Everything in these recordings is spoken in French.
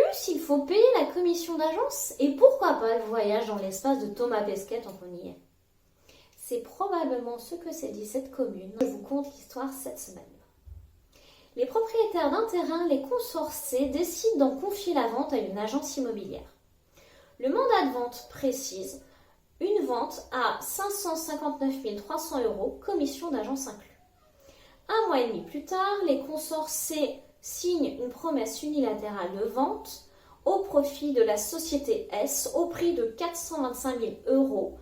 plus, il faut payer la commission d'agence et pourquoi pas le voyage dans l'espace de Thomas Pesquet tant qu'on y est. C'est probablement ce que s'est dit cette commune. Je vous conte l'histoire cette semaine. Les propriétaires d'un terrain, les consorcés, décident d'en confier la vente à une agence immobilière. Le mandat de vente précise une vente à 559 300 €, commission d'agence inclus. Un mois et demi plus tard, les consorcés signent une promesse unilatérale de vente au profit de la société S au prix de 425 000 €,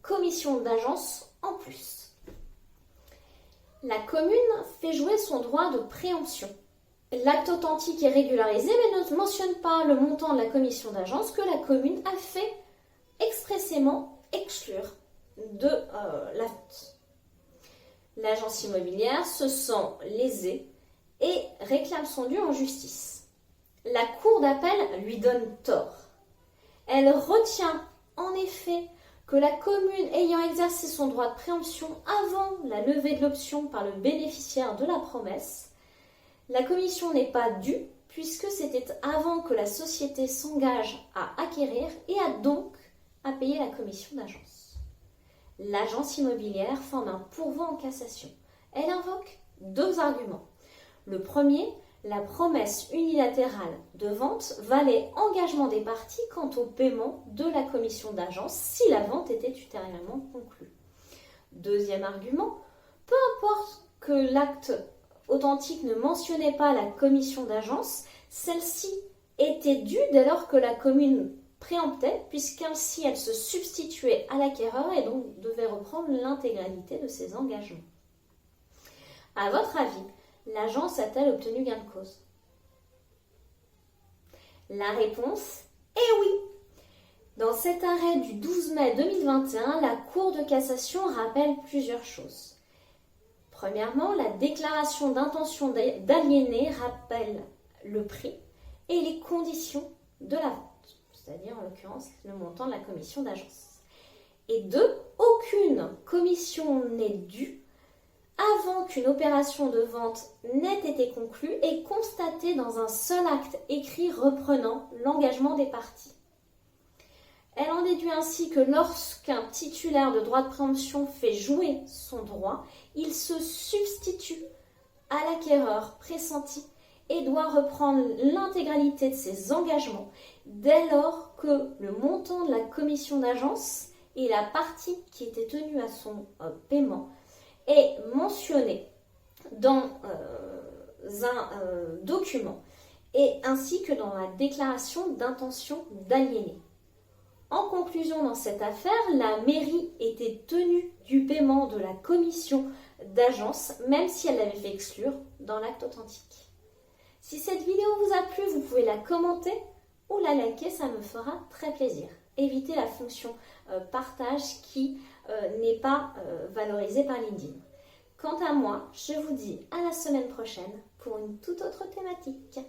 commission d'agence en plus. La commune fait jouer son droit de préemption. L'acte authentique est régularisé mais ne mentionne pas le montant de la commission d'agence que la commune a fait expressément exclure de la vente. L'agence immobilière se sent lésée et réclame son dû en justice. La cour d'appel lui donne tort. Elle retient en effet que la commune ayant exercé son droit de préemption avant la levée de l'option par le bénéficiaire de la promesse, la commission n'est pas due puisque c'était avant que la société s'engage à acquérir et a donc à payer la commission d'agence. L'agence immobilière forme un pourvoi en cassation. Elle invoque deux arguments. Le premier, la promesse unilatérale de vente valait engagement des parties quant au paiement de la commission d'agence si la vente était ultérieurement conclue. Deuxième argument, peu importe que l'acte authentique ne mentionnait pas la commission d'agence, celle-ci était due dès lors que la commune préemptait, puisqu'ainsi elle se substituait à l'acquéreur et donc devait reprendre l'intégralité de ses engagements. À votre avis, l'agence a-t-elle obtenu gain de cause? La réponse est oui. Dans cet arrêt du 12 mai 2021, la Cour de cassation rappelle plusieurs choses. Premièrement, la déclaration d'intention d'aliéner rappelle le prix et les conditions de la vente, c'est-à-dire en l'occurrence le montant de la commission d'agence. Et deux, aucune commission n'est due avant qu'une opération de vente n'ait été conclue et constatée dans un seul acte écrit reprenant l'engagement des parties. Elle en déduit ainsi que lorsqu'un titulaire de droit de préemption fait jouer son droit, il se substitue à l'acquéreur pressenti et doit reprendre l'intégralité de ses engagements dès lors que le montant de la commission d'agence et la partie qui était tenue à son paiement est mentionné dans un document et ainsi que dans la déclaration d'intention d'aliéner. En conclusion, dans cette affaire, la mairie était tenue du paiement de la commission d'agence, même si elle l'avait fait exclure dans l'acte authentique. Si cette vidéo vous a plu, vous pouvez la commenter ou la liker, ça me fera très plaisir. Évitez la fonction partage qui n'est pas valorisée par LinkedIn. Quant à moi, je vous dis à la semaine prochaine pour une toute autre thématique.